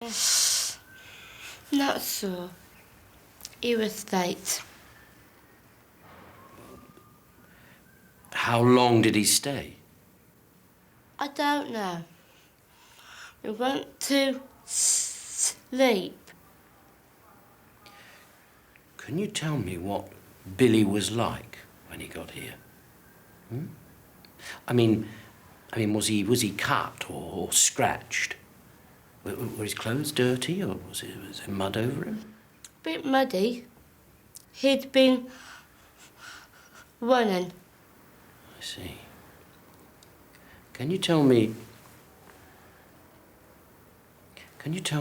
Not so. He was late. How long did he stay? I don't know. We went to sleep. Can you tell me what Billy was like when he got here? I mean, was he cut or scratched? Were his clothes dirty, or was there mud over him? Bit muddy. He'd been running. I see. Can you tell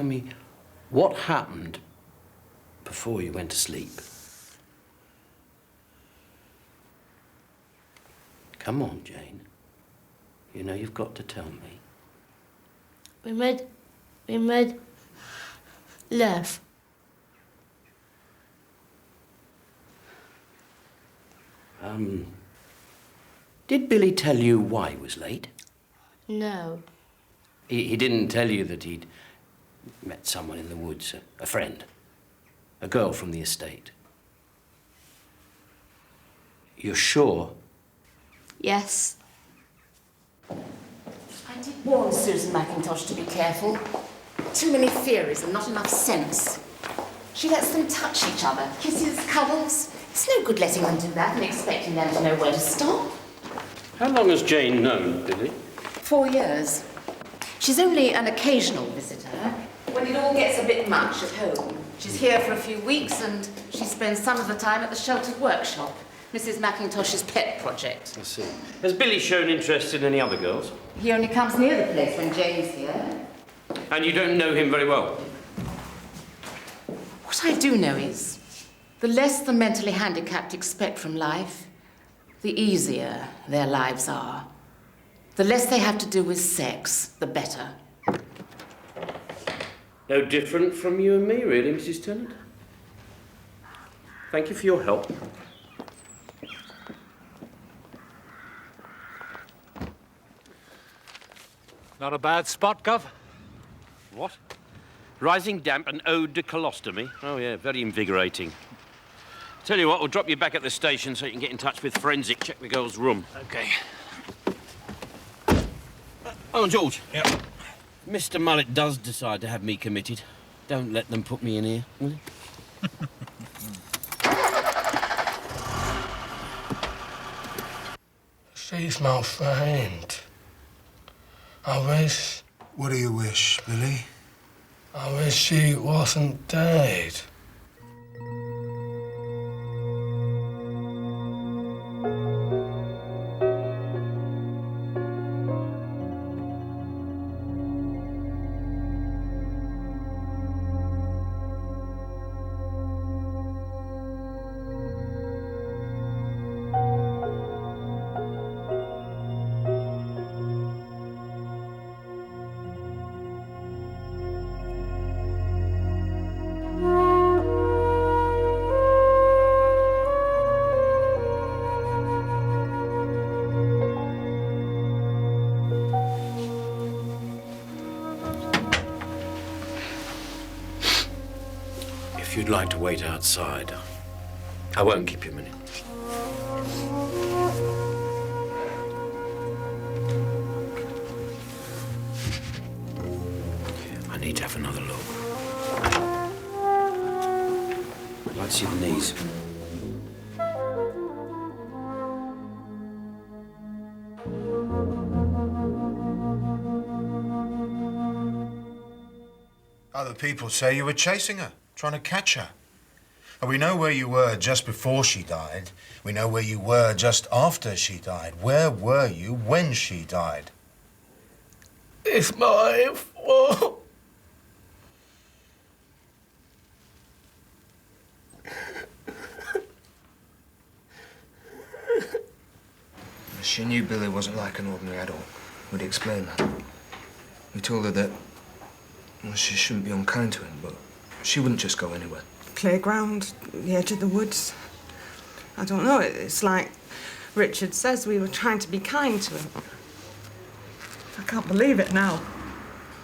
me what happened before you went to sleep? Come on, Jane. You know you've got to tell me. We made love. Did Billy tell you why he was late? No. He didn't tell you that he'd met someone in the woods, a friend, a girl from the estate? You're sure? Yes. I did warn Susan McIntosh to be careful. Too many theories and not enough sense. She lets them touch each other, kisses, cuddles. It's no good letting them do that and expecting them to know where to stop. How long has Jane known Billy? 4 years. She's only an occasional visitor, when it all gets a bit much at home. She's here for a few weeks and she spends some of the time at the sheltered workshop, Mrs. McIntosh's pet project. I see. Has Billy shown interest in any other girls? He only comes near the place when Jane's here. And you don't know him very well? What I do know is, the less the mentally handicapped expect from life, the easier their lives are. The less they have to do with sex, the better. No different from you and me, really, Mrs. Tennant. Thank you for your help. Not a bad spot, Gov. What? Rising damp and ode to colostomy? Oh, yeah, very invigorating. Tell you what, we'll drop you back at the station so you can get in touch with Forensic, check the girl's room. Okay. Oh, George. Yep. Mr. Mullet does decide to have me committed. Don't let them put me in here, will you? She's my friend. I wish... What do you wish, Billy? I wish she wasn't dead. If you'd like to wait outside, I won't keep you a minute. I need to have another look. I'd like to see the knees. Other people say you were chasing her, trying to catch her. And we know where you were just before she died. We know where you were just after she died. Where were you when she died? It's my fault. She knew Billy wasn't like an ordinary adult. Would he explain that? We told her that, well, she shouldn't be unkind to him, but she wouldn't just go anywhere. Playground, the edge of the woods. I don't know, it's like Richard says, we were trying to be kind to him. I can't believe it now.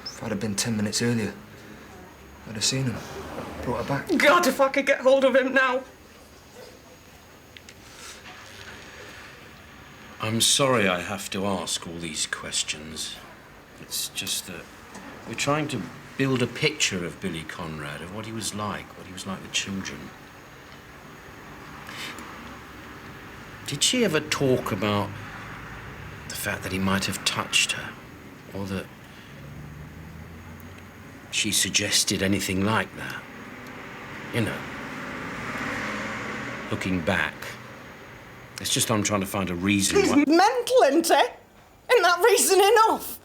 If I'd have been 10 minutes earlier, I'd have seen him. Brought her back. God, if I could get hold of him now. I'm sorry I have to ask all these questions. It's just that we're trying to build a picture of Billy Conrad, of what he was like with children. Did she ever talk about the fact that he might have touched her? Or that she suggested anything like that? You know, looking back. It's just I'm trying to find a reason He's why... mental, isn't he? Isn't that reason enough?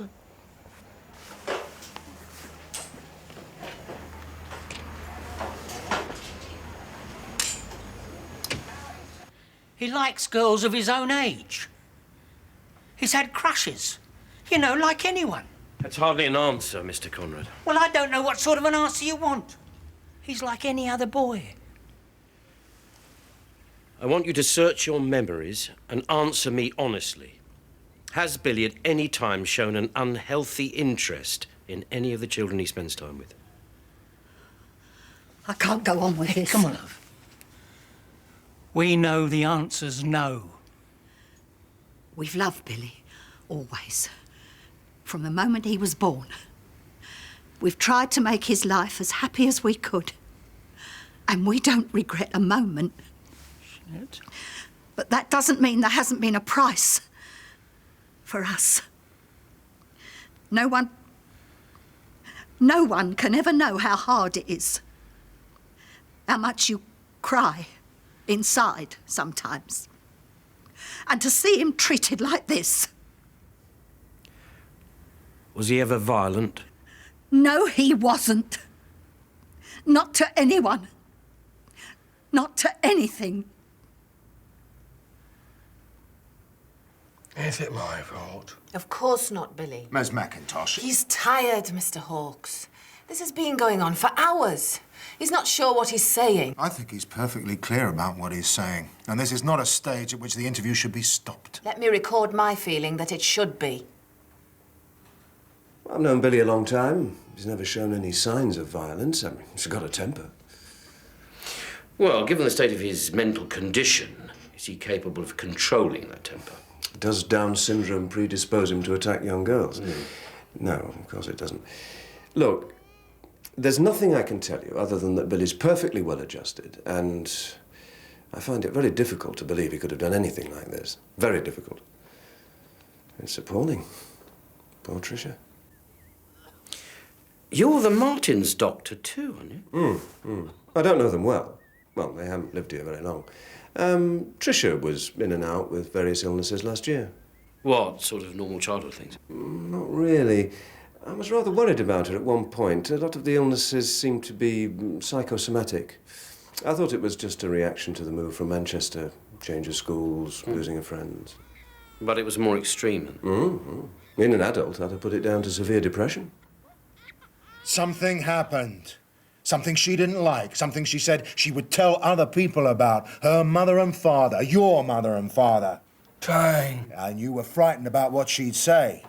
He likes girls of his own age. He's had crushes. You know, like anyone. That's hardly an answer, Mr. Conrad. Well, I don't know what sort of an answer you want. He's like any other boy. I want you to search your memories and answer me honestly. Has Billy at any time shown an unhealthy interest in any of the children he spends time with? I can't go on with this. Come on, love. We know the answer's no. We've loved Billy, always. From the moment he was born. We've tried to make his life as happy as we could. And we don't regret a moment. Shit. But that doesn't mean there hasn't been a price for us. No one can ever know how hard it is. How much you cry inside sometimes. And to see him treated like this. Was he ever violent? No, he wasn't. Not to anyone. Not to anything. Is it my fault? Of course not, Billy. Ms. McIntosh. He's tired, Mr. Hawkes. This has been going on for hours. He's not sure what he's saying. I think he's perfectly clear about what he's saying. And this is not a stage at which the interview should be stopped. Let me record my feeling that it should be. I've known Billy a long time. He's never shown any signs of violence. I mean, he's got a temper. Well, given the state of his mental condition, is he capable of controlling that temper? Does Down syndrome predispose him to attack young girls? No, of course it doesn't. Look, there's nothing I can tell you other than that Billy's perfectly well adjusted, and I find it very difficult to believe he could have done anything like this. Very difficult. It's appalling. Poor Tricia. You're the Martins' doctor too, aren't you? I don't know them well. Well, they haven't lived here very long. Tricia was in and out with various illnesses last year. What sort of normal childhood things? Not really. I was rather worried about her at one point. A lot of the illnesses seemed to be psychosomatic. I thought it was just a reaction to the move from Manchester, change of schools, losing her friends. But it was more extreme. In an adult, I'd have put it down to severe depression. Something happened. Something she didn't like. Something she said she would tell other people about. Her mother and father. Your mother and father. Fine. And you were frightened about what she'd say.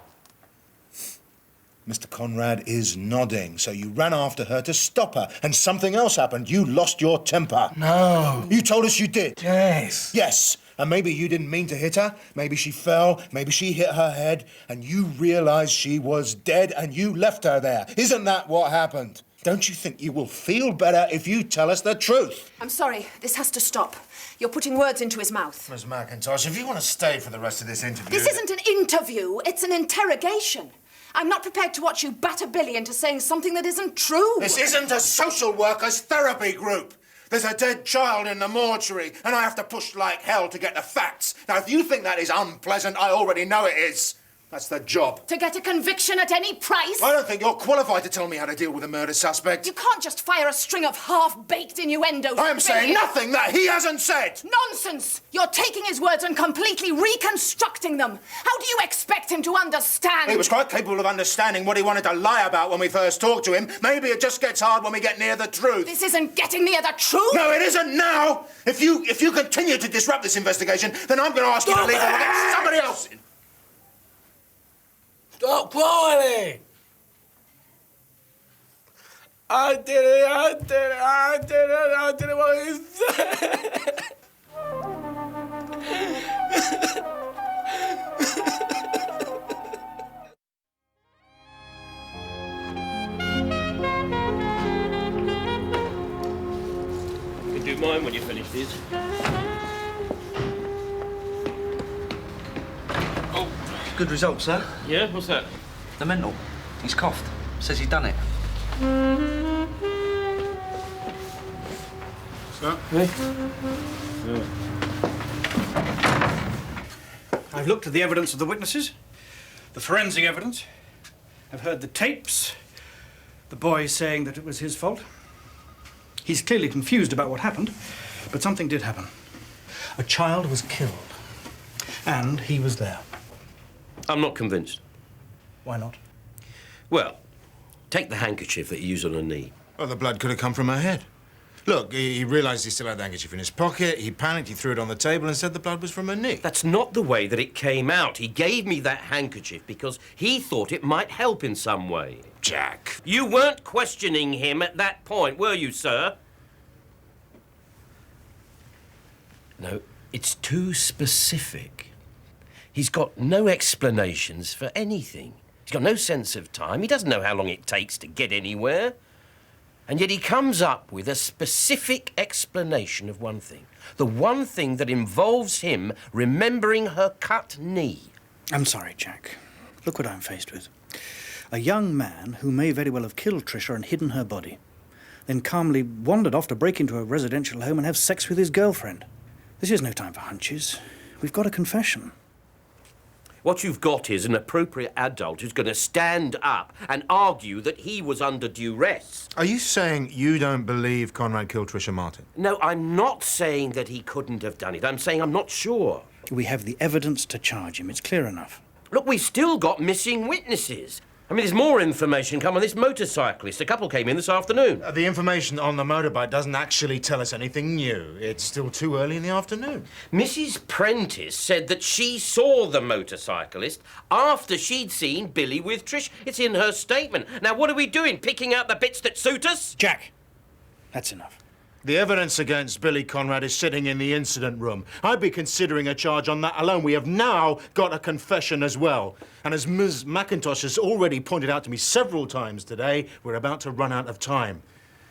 Mr. Conrad is nodding, so you ran after her to stop her, and something else happened. You lost your temper. No. You told us you did. Yes. Yes, and maybe you didn't mean to hit her. Maybe she fell, maybe she hit her head, and you realized she was dead, and you left her there. Isn't that what happened? Don't you think you will feel better if you tell us the truth? I'm sorry. This has to stop. You're putting words into his mouth. Ms. McIntosh, if you want to stay for the rest of this interview... This isn't an interview. It's an interrogation. I'm not prepared to watch you batter Billy into saying something that isn't true. This isn't a social workers' therapy group. There's a dead child in the mortuary, and I have to push like hell to get the facts. Now, if you think that is unpleasant, I already know it is. That's the job. To get a conviction at any price? I don't think you're qualified to tell me how to deal with a murder suspect. You can't just fire a string of half-baked innuendos. I am saying nothing that he hasn't said. Nonsense! You're taking his words and completely reconstructing them. How do you expect him to understand? He was quite capable of understanding what he wanted to lie about when we first talked to him. Maybe it just gets hard when we get near the truth. This isn't getting near the truth. No, it isn't now. If you continue to disrupt this investigation, then I'm going to ask you to leave and get somebody else in. Stop whining! I did it, I did it, I did it, I did it, what is that? You can do mine when you finish this. Good result, sir. Yeah? What's that? The mental. He's coughed. Says he's done it. Sir? Yeah. I've looked at the evidence of the witnesses, the forensic evidence. I've heard the tapes, the boy saying that it was his fault. He's clearly confused about what happened, but something did happen. A child was killed, and he was there. I'm not convinced. Why not? Well, take the handkerchief that you used on her knee. Well, the blood could have come from her head. Look, he realised he still had the handkerchief in his pocket. He panicked, he threw it on the table and said the blood was from her knee. That's not the way that it came out. He gave me that handkerchief because he thought it might help in some way. Jack. You weren't questioning him at that point, were you, sir? No, it's too specific. He's got no explanations for anything. He's got no sense of time. He doesn't know how long it takes to get anywhere. And yet he comes up with a specific explanation of one thing. The one thing that involves him remembering her cut knee. I'm sorry, Jack. Look what I'm faced with. A young man who may very well have killed Tricia and hidden her body, then calmly wandered off to break into a residential home and have sex with his girlfriend. This is no time for hunches. We've got a confession. What you've got is an appropriate adult who's going to stand up and argue that he was under duress. Are you saying you don't believe Conrad killed Tricia Martin? No, I'm not saying that he couldn't have done it. I'm saying I'm not sure. We have the evidence to charge him. It's clear enough. Look, we've still got missing witnesses. I mean, there's more information come on this motorcyclist. A couple came in this afternoon. The information on the motorbike doesn't actually tell us anything new. It's still too early in the afternoon. Mrs. Prentice said that she saw the motorcyclist after she'd seen Billy with Trish. It's in her statement. Now, what are we doing? Picking out the bits that suit us? Jack, that's enough. The evidence against Billy Conrad is sitting in the incident room. I'd be considering a charge on that alone. We have now got a confession as well. And as Ms. McIntosh has already pointed out to me several times today, we're about to run out of time.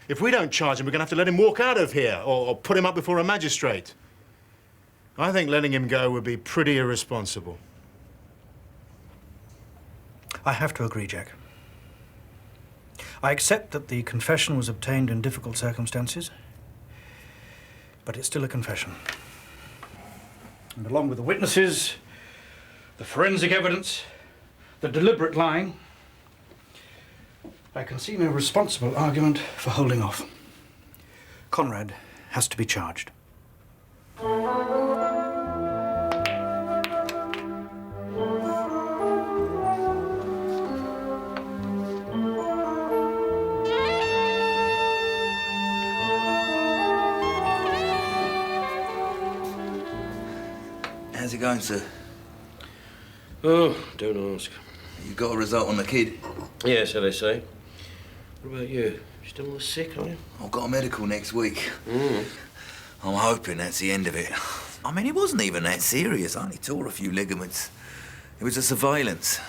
If we don't charge him, we're going to have to let him walk out of here or put him up before a magistrate. I think letting him go would be pretty irresponsible. I have to agree, Jack. I accept that the confession was obtained in difficult circumstances, but it's still a confession. And along with the witnesses, the forensic evidence, the deliberate lying, I can see no responsible argument for holding off. Conrad has to be charged. How's it going, sir? Oh, don't ask. You got a result on the kid? Yeah, so they say. What about you? You still sick, are you? I've got a medical next week. Mm. I'm hoping that's the end of it. I mean, it wasn't even that serious. I only tore a few ligaments. It was a surveillance.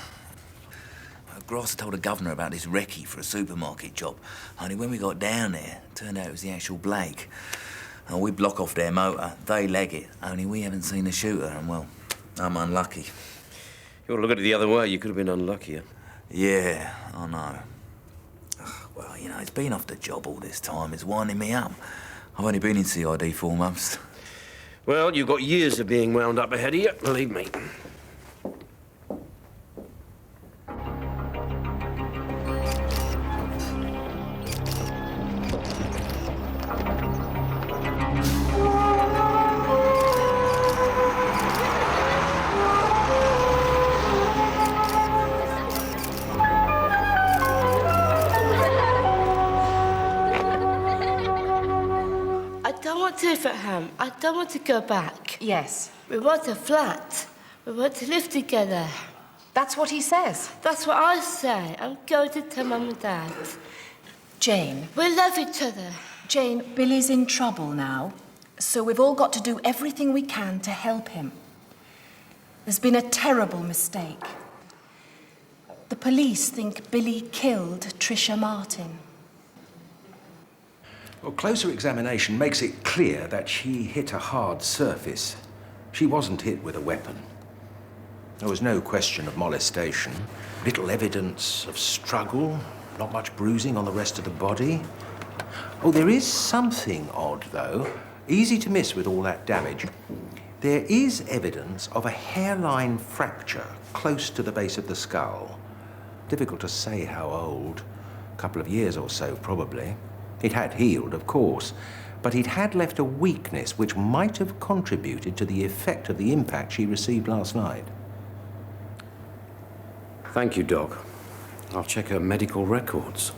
Grosser told the governor about this recce for a supermarket job. Only when we got down there, it turned out it was the actual Blake. And we block off their motor, they leg it. Only we haven't seen the shooter, and well, I'm unlucky. You ought to look at it the other way. You could have been unluckier. Yeah, I know. Well, you know, it's been off the job all this time. It's winding me up. I've only been in CID 4 months. Well, you've got years of being wound up ahead of you, believe me. To live at home. I don't want to go back. Yes. We want a flat. We want to live together. That's what he says. That's what I say. I'm going to tell Mum and Dad. Jane. We love each other. Jane, Billy's in trouble now, so we've all got to do everything we can to help him. There's been a terrible mistake. The police think Billy killed Tricia Martin. Well, closer examination makes it clear that she hit a hard surface. She wasn't hit with a weapon. There was no question of molestation, little evidence of struggle, not much bruising on the rest of the body. Oh, there is something odd, though. Easy to miss with all that damage. There is evidence of a hairline fracture close to the base of the skull. Difficult to say how old. A couple of years or so, probably. It had healed, of course, but it had left a weakness which might have contributed to the effect of the impact she received last night. Thank you, Doc. I'll check her medical records.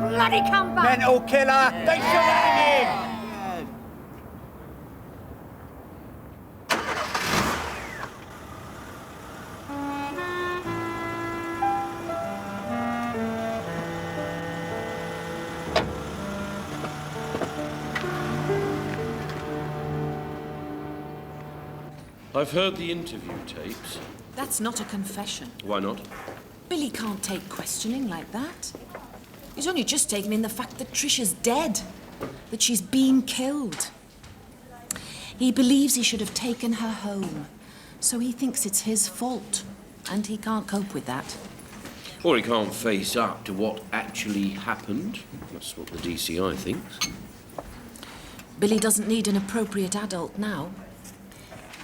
Bloody come back! Mental killer! They should hang him! I've heard the interview tapes. That's not a confession. Why not? Billy can't take questioning like that. He's only just taken in the fact that Tricia's dead, that she's been killed. He believes he should have taken her home, so he thinks it's his fault, and he can't cope with that. Or he can't face up to what actually happened. That's what the DCI thinks. Billy doesn't need an appropriate adult now.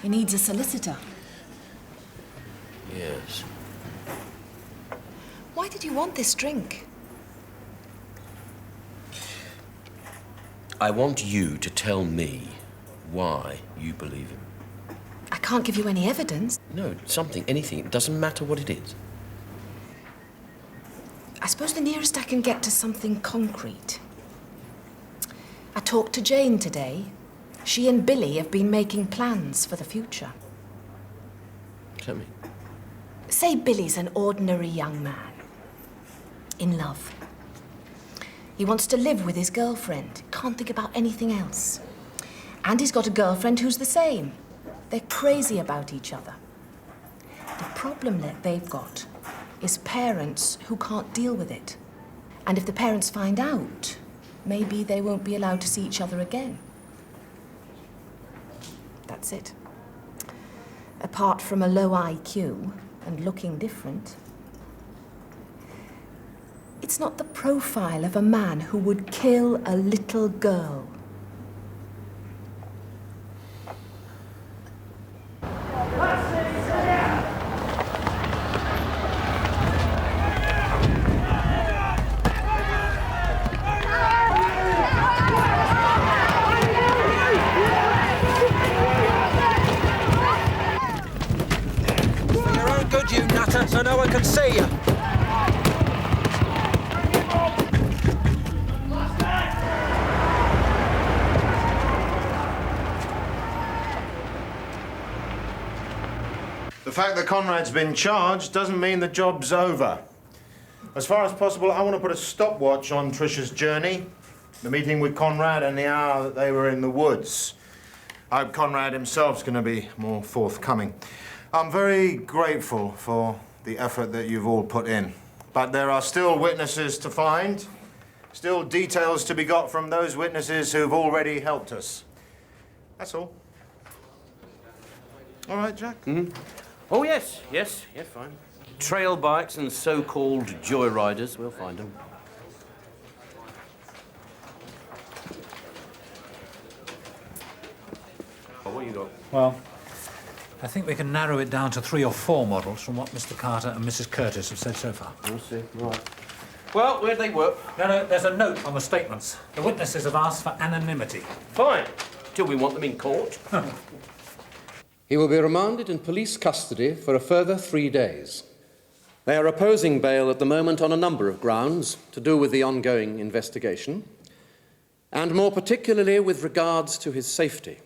He needs a solicitor. Yes. Why did you want this drink? I want you to tell me why you believe him. I can't give you any evidence. No, something, anything. It doesn't matter what it is. I suppose the nearest I can get to something concrete. I talked to Jane today. She and Billy have been making plans for the future. Tell me. Say Billy's an ordinary young man. In love. He wants to live with his girlfriend. Can't think about anything else. And he's got a girlfriend who's the same. They're crazy about each other. The problem that they've got is parents who can't deal with it. And if the parents find out, maybe they won't be allowed to see each other again. That's it. Apart from a low IQ and looking different, it's not the profile of a man who would kill a little girl. Good, you nutter, so no one can see you. The fact that Conrad's been charged doesn't mean the job's over. As far as possible, I want to put a stopwatch on Tricia's journey, the meeting with Conrad and the hour that they were in the woods. I hope Conrad himself's going to be more forthcoming. I'm very grateful for the effort that you've all put in. But there are still witnesses to find, still details to be got from those witnesses who've already helped us. That's all. All right, Jack? Mm-hmm. Oh, yes, fine. Trail bikes and so-called joyriders, we'll find them. What you got? Well, I think we can narrow it down to 3 or 4 models from what Mr. Carter and Mrs. Curtis have said so far. We'll see, right. Well, where'd they work? No, there's a note on the statements. The witnesses have asked for anonymity. Fine, till we want them in court. He will be remanded in police custody for a further 3 days. They are opposing bail at the moment on a number of grounds to do with the ongoing investigation, and more particularly with regards to his safety.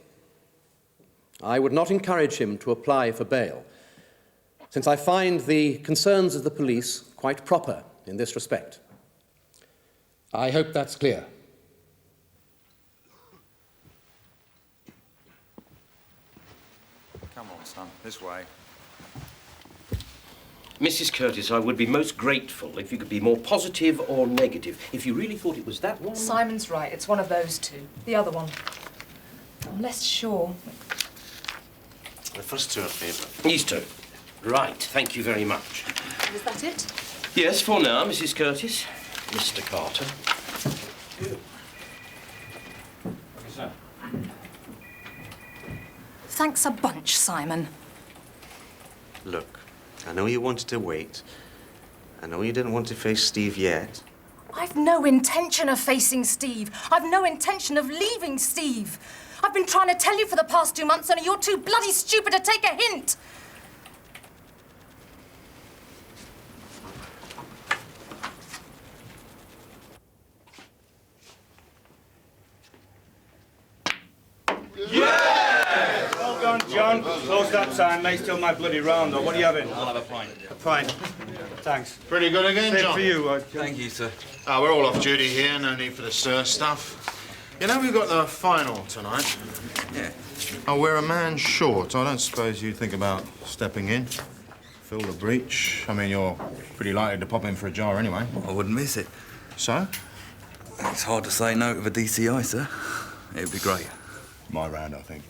I would not encourage him to apply for bail, since I find the concerns of the police quite proper in this respect. I hope that's clear. Come on, son, this way. Mrs. Curtis, I would be most grateful if you could be more positive or negative. If you really thought it was that one... Simon's right. It's one of those two. The other one. I'm less sure. The first two are favourite. These two. Right, thank you very much. Is that it? Yes, for now, Mrs. Curtis. Mr. Carter. Thanks a bunch, Simon. Look, I know you wanted to wait. I know you didn't want to face Steve yet. I've no intention of facing Steve. I've no intention of leaving Steve. I've been trying to tell you for the past 2 months, and you're too bloody stupid to take a hint. Yeah! Well done, John. Close that time, mate. Still my bloody round, though. What are you having? I'll have a pint. A pint. Thanks. Pretty good again, Same John. for you, John. Thank you, sir. We're all off duty here, no need for the stir stuff. You know, we've got the final tonight. Yeah. Oh, we're a man short. I don't suppose you'd think about stepping in. Fill the breach. I mean, you're pretty likely to pop in for a jar anyway. I wouldn't miss it. So? It's hard to say no to the DCI, sir. It'd be great. My round, I think.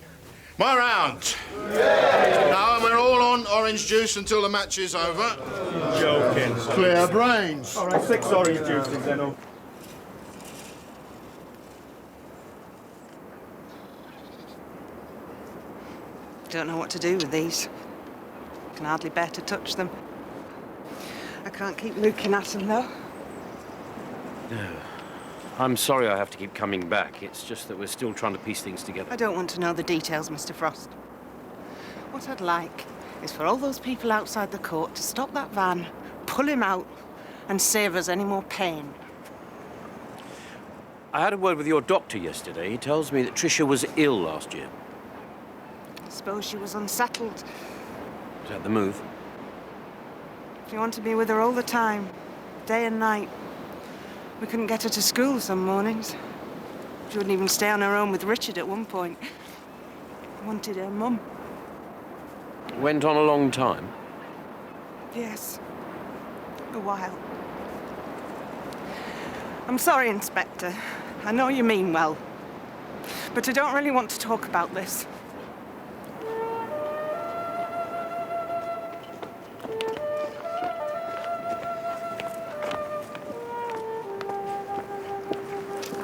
My round! Yeah. Now, and we're all on orange juice until the match is over. Joking. Clear brains. All right, 6 orange juices then. Oh. Don't know what to do with these. Can hardly bear to touch them. I can't keep looking at them, though. No. I'm sorry I have to keep coming back. It's just that we're still trying to piece things together. I don't want to know the details, Mr. Frost. What I'd like is for all those people outside the court to stop that van, pull him out, and save us any more pain. I had a word with your doctor yesterday. He tells me that Tricia was ill last year. I suppose she was unsettled. Is that the move? She wanted to be with her all the time, day and night. We couldn't get her to school some mornings. She wouldn't even stay on her own with Richard at one point. Wanted her mum. Went on a long time. Yes. A while. I'm sorry, Inspector. I know you mean well. But I don't really want to talk about this.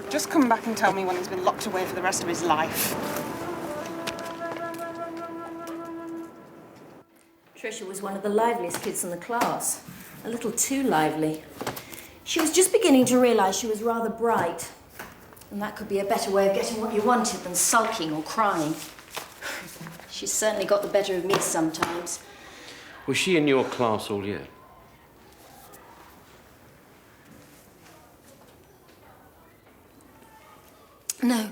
Just come back and tell me when he's been locked away for the rest of his life. Tricia was one of the liveliest kids in the class. A little too lively. She was just beginning to realise she was rather bright. And that could be a better way of getting what you wanted than sulking or crying. She's certainly got the better of me sometimes. Was she in your class all year? No.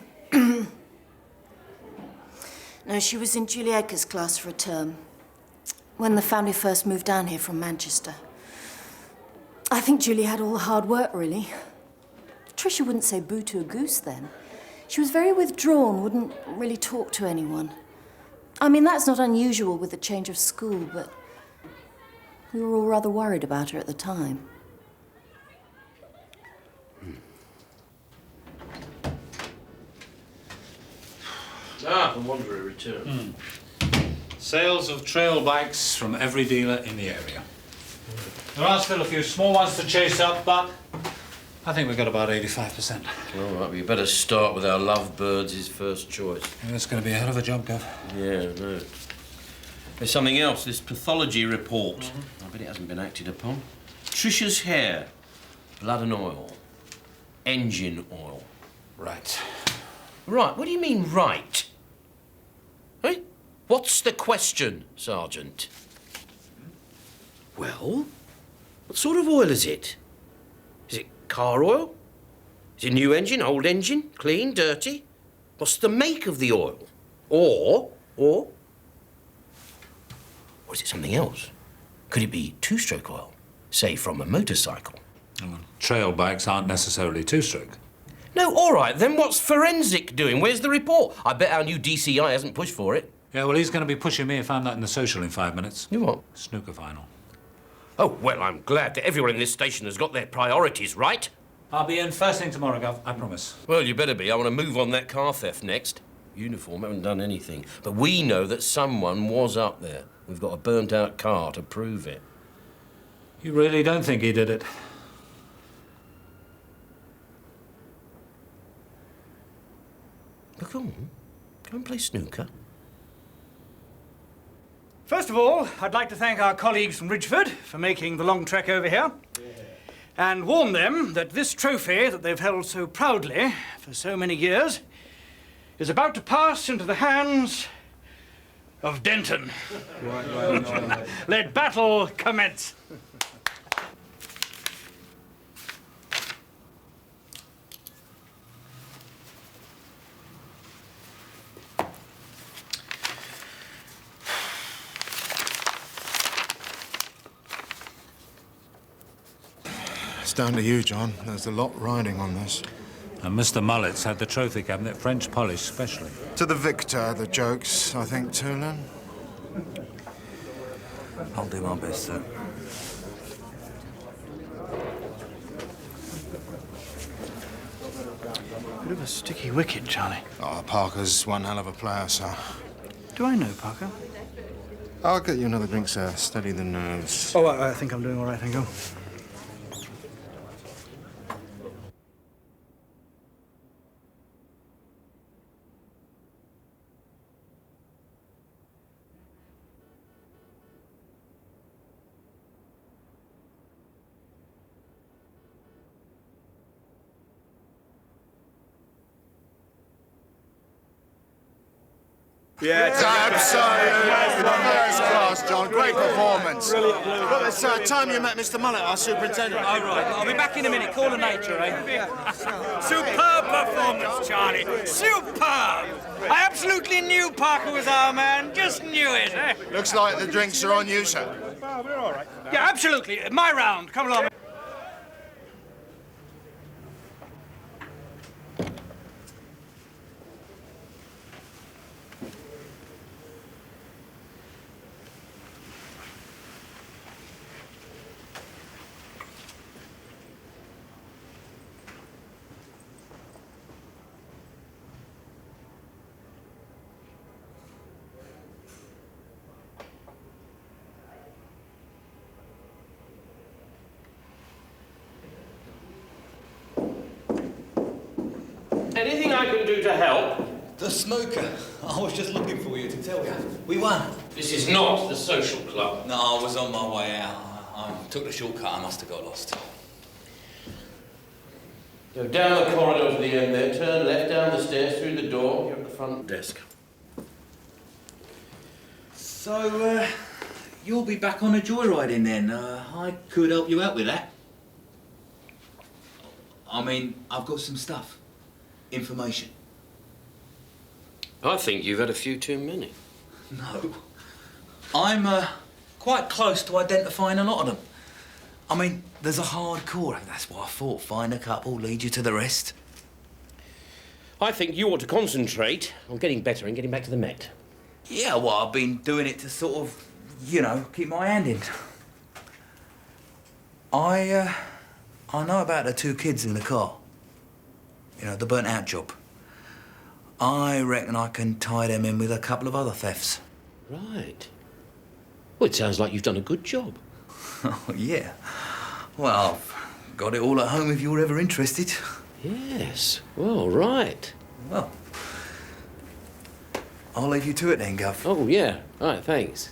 No, she was in Julie Edgar's class for a term. When the family first moved down here from Manchester. I think Julie had all the hard work, really. Tricia wouldn't say boo to a goose then. She was very withdrawn, wouldn't really talk to anyone. I mean, that's not unusual with the change of school, but we were all rather worried about her at the time. The Wanderer returned. Sales of trail bikes from every dealer in the area. There are still a few small ones to chase up, but I think we've got about 85%. All right, we better start with our lovebirds, his first choice. It's going to be a hell of a job, Gov. Yeah, no. There's something else, this pathology report. I bet it hasn't been acted upon. Tricia's hair, blood and oil, engine oil. Right. Right, what do you mean, right? Hey? What's the question, Sergeant? Well, what sort of oil is it? Is it car oil? Is it new engine, old engine, clean, dirty? What's the make of the oil? Or is it something else? Could it be two-stroke oil, say from a motorcycle? Trail bikes aren't necessarily two-stroke. No, all right, then what's forensic doing? Where's the report? I bet our new DCI hasn't pushed for it. Yeah, well, he's going to be pushing me if I'm not in the social in 5 minutes. You what? Snooker final. Oh, well, I'm glad that everyone in this station has got their priorities right. I'll be in first thing tomorrow, Gov, I promise. Well, you better be. I want to move on that car theft next. Uniform, haven't done anything. But we know that someone was up there. We've got a burnt-out car to prove it. You really don't think he did it? But come on, go and play snooker. First of all, I'd like to thank our colleagues from Ridgeford for making the long trek over here. And warn them that this trophy that they've held so proudly for so many years is about to pass into the hands of Denton. Let battle commence. It's down to you, John. There's a lot riding on this. And Mr. Mullet's had the trophy cabinet French polished specially. To the victor, the jokes, I think, Tulin. I'll do my best, sir. Bit of a sticky wicket, Charlie. Oh, Parker's one hell of a player, sir. Do I know Parker? I'll get you another drink, sir. Steady the nerves. Oh, I think I'm doing all right, thank you. Yeah, absolutely. First class, John. Great performance. Look, it's time you met Mr. Mullet, our superintendent. All right, I'll be back in a minute. Call of nature, eh? Superb performance, Charlie. Superb! I absolutely knew Parker was our man. Just knew it, eh? Looks like the drinks are on you, sir. We're all right. Yeah, absolutely. My round. Come along. Anything I can do to help? The snooker. I was just looking for you to tell you. We won. This is not the social club. No, I was on my way out. I took the shortcut. I must have got lost. Go down the corridor to the end there, turn left down the stairs through the door. You're at the front desk. So, you'll be back on a joyriding then. I could help you out with that. I mean, I've got some stuff. Information. I think you've had a few too many. No. I'm quite close to identifying a lot of them. I mean, there's a hardcore. That's why I thought find a couple, lead you to the rest. I think you ought to concentrate on getting better and getting back to the Met. Yeah, well, I've been doing it to sort of, you know, keep my hand in. I know about the two kids in the car. You know, the burnt-out job. I reckon I can tie them in with a couple of other thefts. Right. Well, it sounds like you've done a good job. Oh, yeah. Well, I've got it all at home if you're ever interested. Yes. Well, right. Well, I'll leave you to it then, Gov. Oh, yeah. All right, thanks.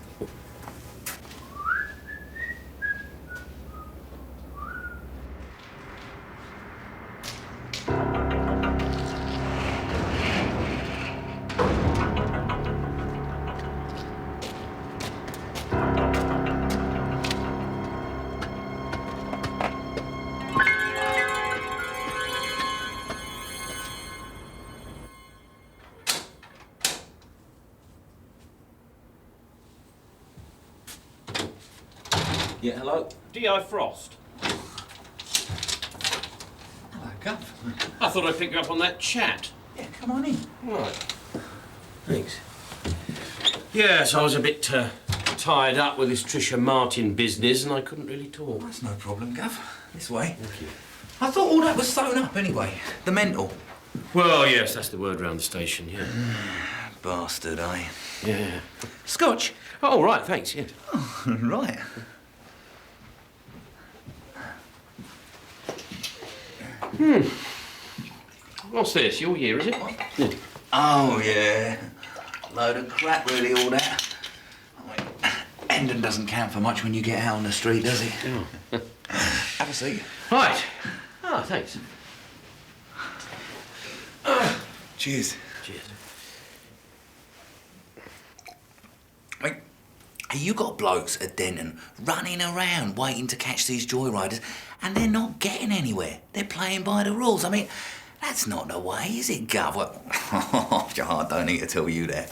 Yeah, hello? D.I. Frost. Hello, Gov. I thought I'd pick you up on that chat. Yeah, come on in. Right. Thanks. Yes, I was a bit tied up with this Tricia Martin business and I couldn't really talk. That's no problem, Gov. This way. Thank you. I thought all that was sewn up anyway. The mental. Well, yes, that's the word round the station, yeah. Bastard, eh? Yeah. Scotch? Oh, right, thanks, yes. Oh, right. What's this? Your year, is it? Yeah. Oh, yeah. Load of crap, really, all that. Hendon doesn't count for much when you get out on the street, does he? Oh. Have a seat. Right. Ah, thanks. Cheers. Cheers. Mate, you got blokes at Denton running around waiting to catch these joyriders and they're not getting anywhere. They're playing by the rules. I mean, that's not the way, is it, Gov? Well, I don't need to tell you that.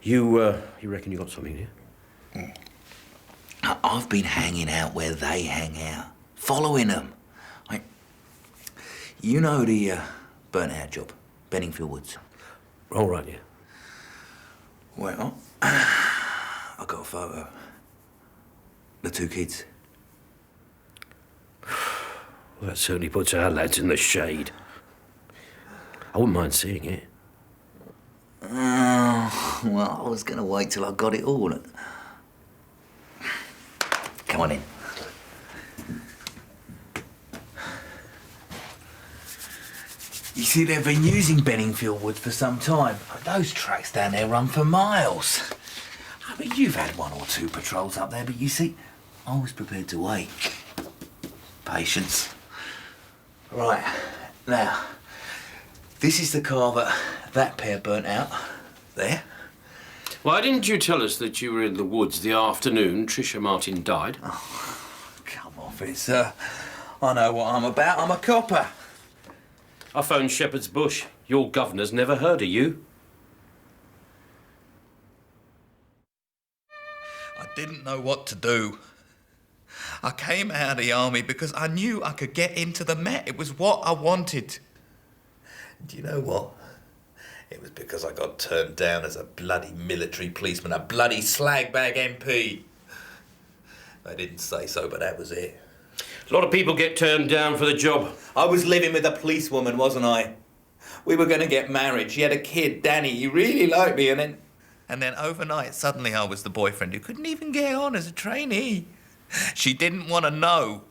You reckon you got something here? I've been hanging out where they hang out, following them. You know the burnt-out job, Benningfield Woods? All right, yeah. Well, I got a photo. The two kids. Well, that certainly puts our lads in the shade. I wouldn't mind seeing it. Oh, well, I was going to wait till I got it all. Come on in. You see, they've been using Benningfield Woods for some time. Those tracks down there run for miles. I mean, you've had one or two patrols up there, but you see, I was prepared to wait. Patience. Right, now, this is the car that pair burnt out. There. Why didn't you tell us that you were in the woods the afternoon Tricia Martin died? Oh, come off it, sir. I know what I'm about. I'm a copper. I phoned Shepherd's Bush. Your governor's never heard of you. I didn't know what to do. I came out of the army because I knew I could get into the Met. It was what I wanted. Do you know what? It was because I got turned down as a bloody military policeman, a bloody slagbag MP. They didn't say so, but that was it. A lot of people get turned down for the job. I was living with a policewoman, wasn't I? We were going to get married. She had a kid, Danny. He really liked me, and then overnight, suddenly I was the boyfriend who couldn't even get on as a trainee. She didn't want to know.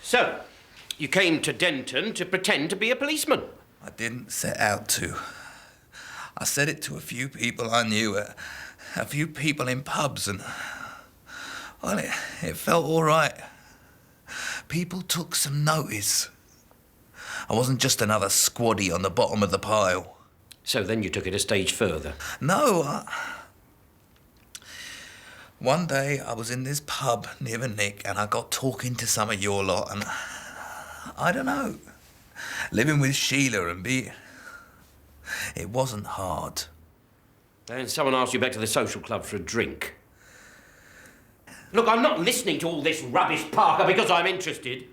So, you came to Denton to pretend to be a policeman? I didn't set out to. I said it to a few people I knew, a few people in pubs, and well, it felt all right. People took some notice. I wasn't just another squaddy on the bottom of the pile. So then you took it a stage further? No, One day I was in this pub near the Nick and I got talking to some of your lot and I don't know, living with Sheila and it wasn't hard. Then someone asked you back to the social club for a drink. Look, I'm not listening to all this rubbish, Parker, because I'm interested.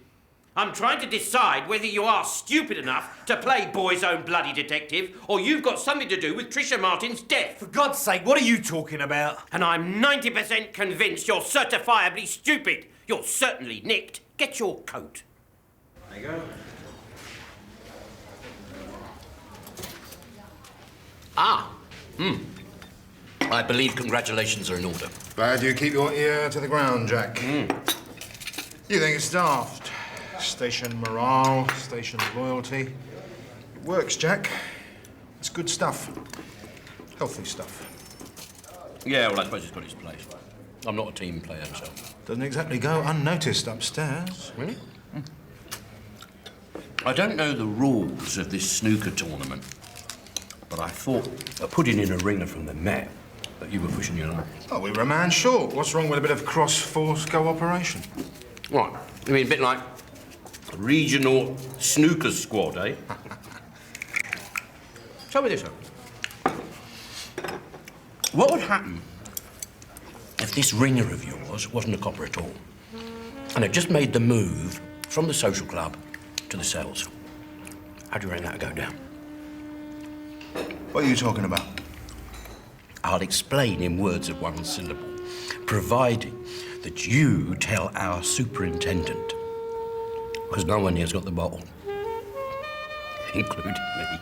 I'm trying to decide whether you are stupid enough to play boy's own bloody detective or you've got something to do with Tricia Martin's death. For God's sake, what are you talking about? And I'm 90% convinced you're certifiably stupid. You're certainly nicked. Get your coat. There you go. I believe congratulations are in order. Glad you keep your ear to the ground, Jack. You think it's daft. Station morale, station loyalty. It works, Jack. It's good stuff. Healthy stuff. Yeah, well, I suppose it's got its place. I'm not a team player, so... Doesn't exactly go unnoticed upstairs. Really? I don't know the rules of this snooker tournament, but I thought putting in a ringer from the Met that you were pushing your luck. Oh, we were a man short. What's wrong with a bit of cross-force cooperation? What? You mean a bit like a regional snooker squad, eh? Show me this one. What would happen if this ringer of yours wasn't a copper at all, and had just made the move from the social club to the cells? How do you reckon that'd go down? What are you talking about? I'll explain in words of one syllable, providing that you tell our superintendent, because no one here's got the bottle, including me.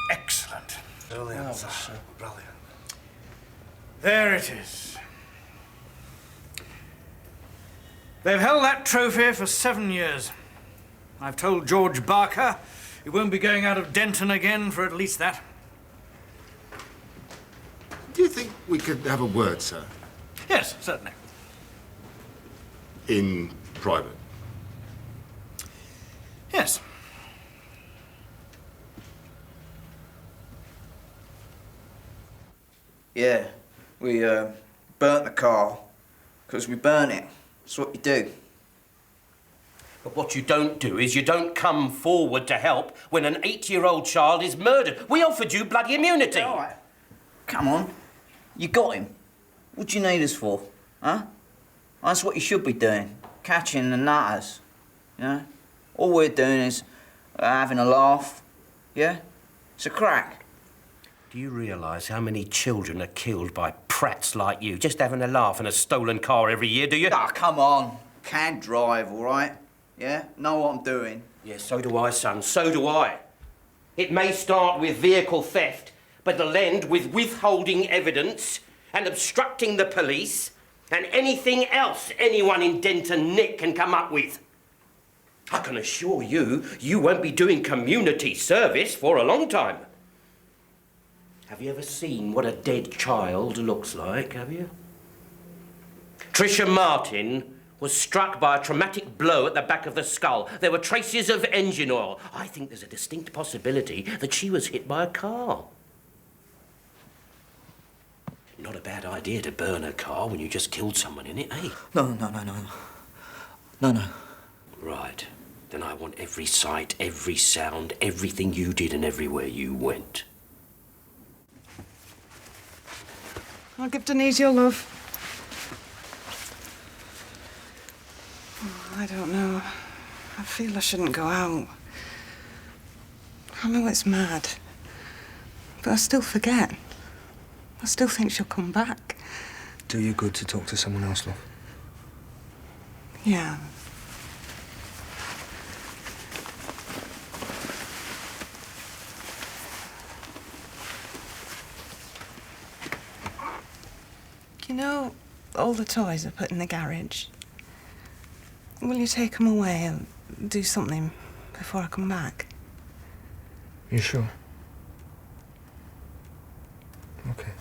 Excellent. Brilliant. sir. Brilliant. There it is. They've held that trophy for 7 years. I've told George Barker he won't be going out of Denton again for at least that. Do you think we could have a word, sir? Yes, certainly. In private? Yes. Yeah, we burnt the car because we burnt it. That's what you do. But what you don't do is you don't come forward to help when an 8-year-old child is murdered. We offered you bloody immunity. All right. Come on. You got him. What do you need us for? Huh? That's what you should be doing. Catching the nutters. You know? All we're doing is having a laugh. Yeah? It's a crack. Do you realise how many children are killed by prats like you, just having a laugh in a stolen car every year, do you? Ah, come on. Can drive, all right? Yeah? Know what I'm doing. Yes, so do I, son, so do I. It may start with vehicle theft, but it'll end with withholding evidence and obstructing the police and anything else anyone in Denton Nick can come up with. I can assure you, you won't be doing community service for a long time. Have you ever seen what a dead child looks like, have you? Tricia Martin was struck by a traumatic blow at the back of the skull. There were traces of engine oil. I think there's a distinct possibility that she was hit by a car. Not a bad idea to burn a car when you just killed someone in it, eh? No. No. Right. Then I want every sight, every sound, everything you did and everywhere you went. I'll give Denise your love. Oh, I don't know. I feel I shouldn't go out. I know it's mad, but I still forget. I still think she'll come back. Do you good to talk to someone else, love? Yeah. You know, all the toys I put in the garage. Will you take them away and do something before I come back? You sure? Okay.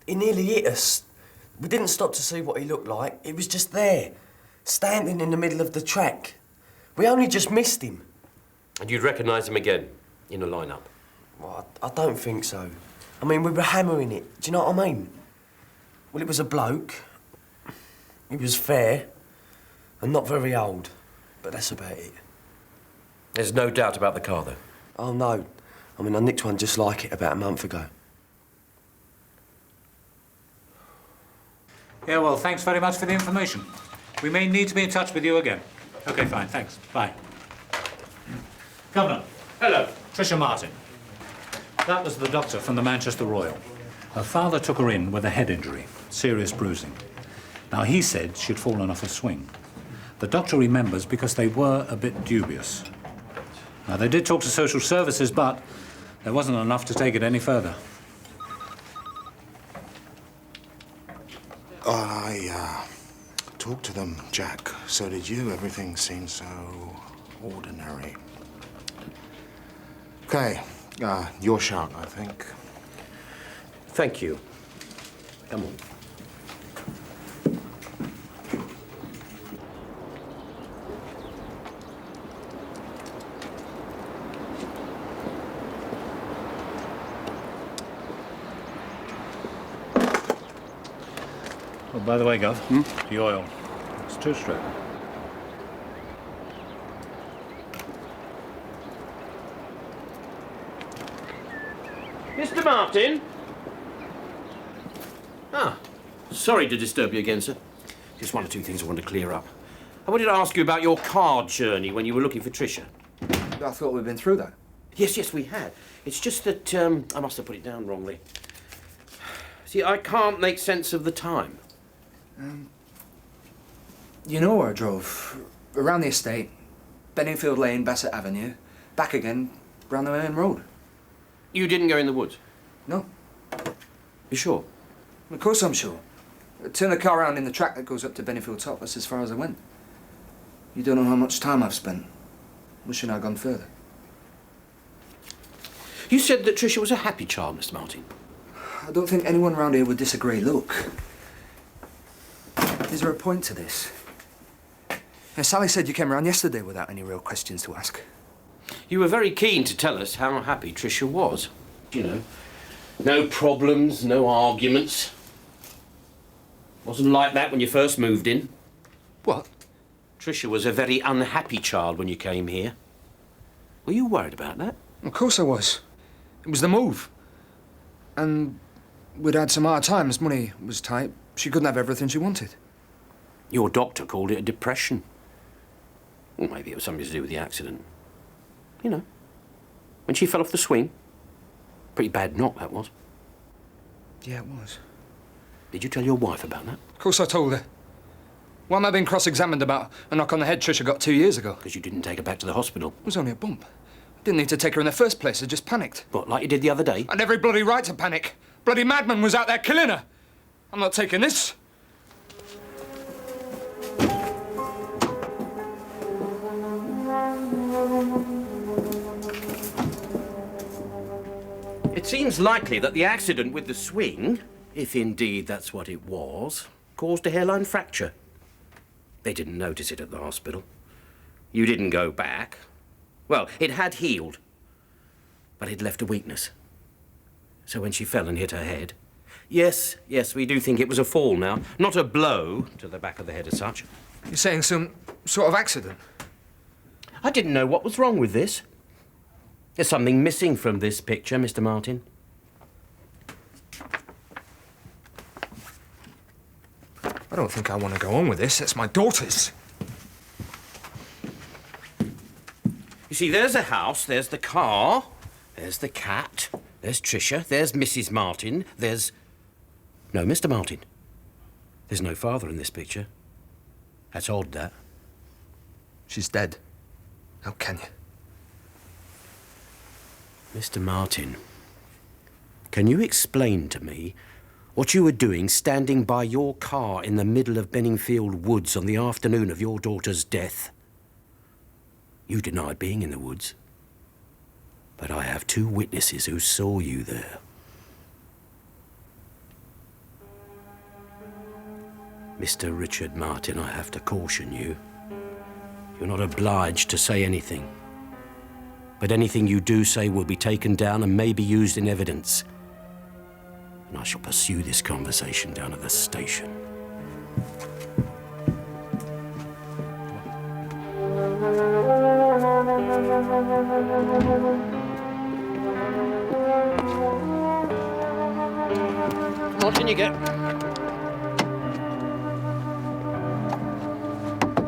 He nearly hit us. We didn't stop to see what he looked like. He was just there, standing in the middle of the track. We only just missed him. And you'd recognise him again in a lineup? Well, I don't think so. I mean, we were hammering it. Do you know what I mean? Well, it was a bloke. He was fair and not very old, but that's about it. There's no doubt about the car, though? Oh, no. I mean, I nicked one just like it about a month ago. Yeah, well, thanks very much for the information. We may need to be in touch with you again. OK, fine, thanks. Bye. Governor. Hello. Tricia Martin. That was the doctor from the Manchester Royal. Her father took her in with a head injury, serious bruising. Now, he said she'd fallen off a swing. The doctor remembers because they were a bit dubious. Now, they did talk to social services, but there wasn't enough to take it any further. I talked to them, Jack. So did you. Everything seems so ordinary. Okay, your shot, I think. Thank you. Come on. Oh, by the way, Gov, the oil. It's two-stroke. Mr. Martin? Ah, sorry to disturb you again, sir. Just one or two things I wanted to clear up. I wanted to ask you about your car journey when you were looking for Tricia. I thought we'd been through that. Yes, we had. It's just that I must have put it down wrongly. See, I can't make sense of the time. You know where I drove? Around the estate, Benningfield Lane, Bassett Avenue, back again, round the main road. You didn't go in the woods? No. You sure? Of course I'm sure. I turned the car around in the track that goes up to Benningfield Top. That's as far as I went. You don't know how much time I've spent. Wishing I'd gone further. You said that Tricia was a happy child, Mr. Martin. I don't think anyone around here would disagree. Look. Is there a point to this? Now, Sally said you came around yesterday without any real questions to ask. You were very keen to tell us how happy Tricia was. You know, no problems, no arguments. Wasn't like that when you first moved in. What? Tricia was a very unhappy child when you came here. Were you worried about that? Of course I was. It was the move. And we'd had some hard times. Money was tight. She couldn't have everything she wanted. Your doctor called it a depression. Well, maybe it was something to do with the accident. You know, when she fell off the swing. Pretty bad knock, that was. Yeah, it was. Did you tell your wife about that? Of course I told her. Why am I being cross-examined about a knock on the head Tricia got 2 years ago? Because you didn't take her back to the hospital. It was only a bump. Didn't need to take her in the first place. I just panicked. What, like you did the other day? I had every bloody right to panic. Bloody madman was out there killing her. I'm not taking this. It seems likely that the accident with the swing, if indeed that's what it was, caused a hairline fracture. They didn't notice it at the hospital. You didn't go back. Well, it had healed, but it left a weakness. So when she fell and hit her head... Yes, we do think it was a fall now, not a blow to the back of the head as such. You're saying some sort of accident? I didn't know what was wrong with this. There's something missing from this picture, Mr. Martin. I don't think I want to go on with this. It's my daughter's. You see, there's a house, there's the car, there's the cat, there's Tricia, there's Mrs. Martin, there's... No, Mr. Martin. There's no father in this picture. That's odd, that. She's dead. How can you? Mr. Martin, can you explain to me what you were doing standing by your car in the middle of Benningfield Woods on the afternoon of your daughter's death? You denied being in the woods, but I have 2 witnesses who saw you there. Mr. Richard Martin, I have to caution you. You're not obliged to say anything. But anything you do say will be taken down and may be used in evidence. And I shall pursue this conversation down at the station. What can you get?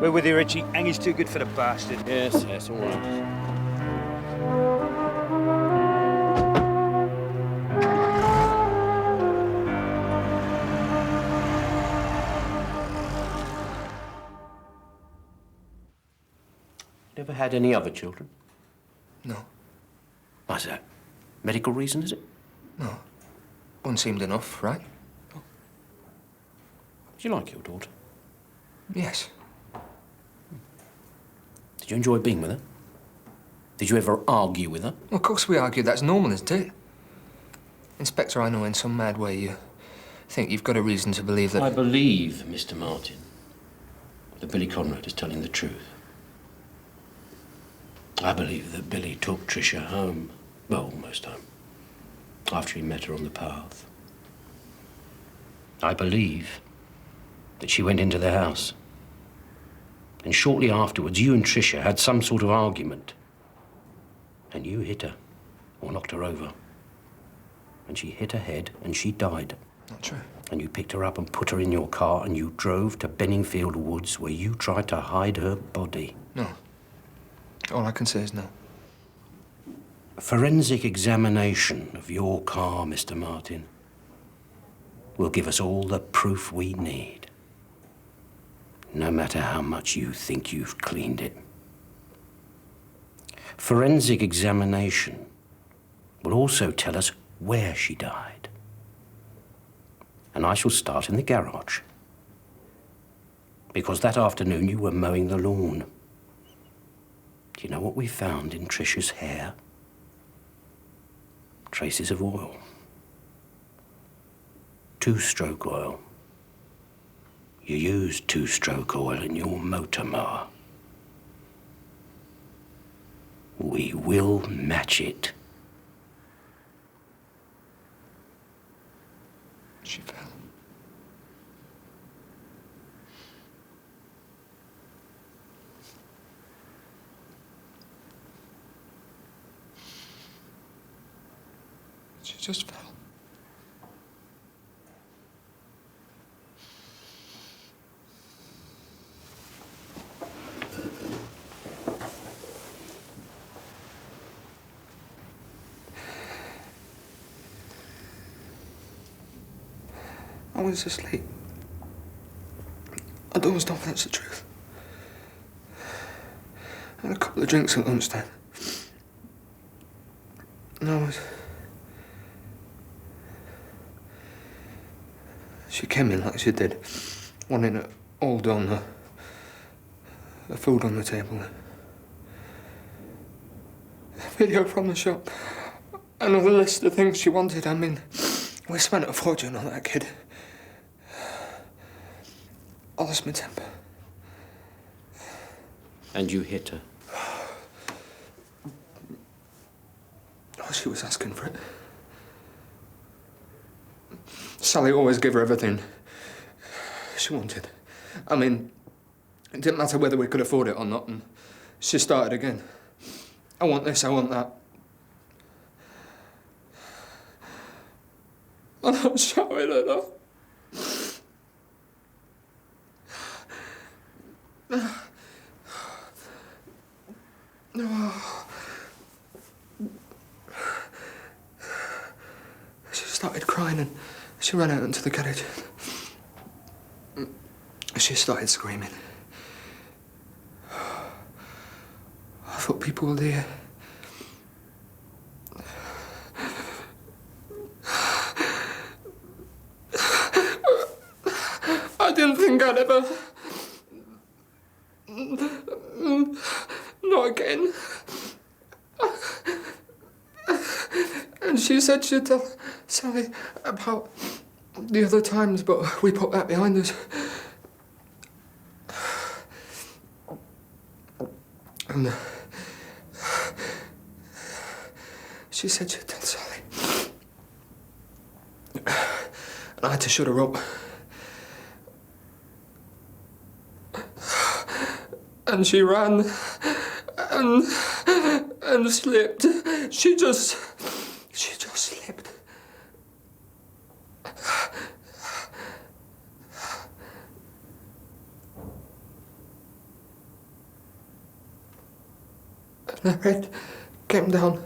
We're with you, Richie. Angy's too good for the bastard. Yes, all right. Never had any other children? No. Why's that? Medical reason, is it? No. One seemed enough, right? Do you like your daughter? Yes. Did you enjoy being with her? Did you ever argue with her? Well, of course we argued. That's normal, isn't it? Inspector, I know in some mad way you think you've got a reason to believe that... I believe, Mr. Martin, that Billy Conrad is telling the truth. I believe that Billy took Tricia home, well, almost home, after he met her on the path. I believe that she went into the house. And shortly afterwards, you and Tricia had some sort of argument. And you hit her, or knocked her over. And she hit her head, and she died. Not true. And you picked her up and put her in your car, and you drove to Benningfield Woods, where you tried to hide her body. No. All I can say is no. A forensic examination of your car, Mr. Martin, will give us all the proof we need. No matter how much you think you've cleaned it. Forensic examination will also tell us where she died. And I shall start in the garage. Because that afternoon you were mowing the lawn. Do you know what we found in Tricia's hair? Traces of oil. Two-stroke oil. You used two-stroke oil in your motor mower. We will match it. She fell. She just fell. I was asleep. I dozed off, that's the truth. I had a couple of drinks at lunchtime. And I was... She came in like she did, wanting it all done, the food on the table, a video from the shop, and a list of things she wanted. I mean, we spent a fortune on that kid. I lost my temper. And you hit her? Oh, she was asking for it. Sally always gave her everything she wanted. I mean, it didn't matter whether we could afford it or not, and she started again. I want this, I want that. And I was shouting at her. She started crying and she ran out into the garage. She started screaming. I thought people were there. I didn't think I'd ever... Not again. And she said she'd tell Sally about the other times, but we put that behind us. And she said she'd tell Sally. And I had to shut her up. And she ran and slipped. She just slipped. And her head came down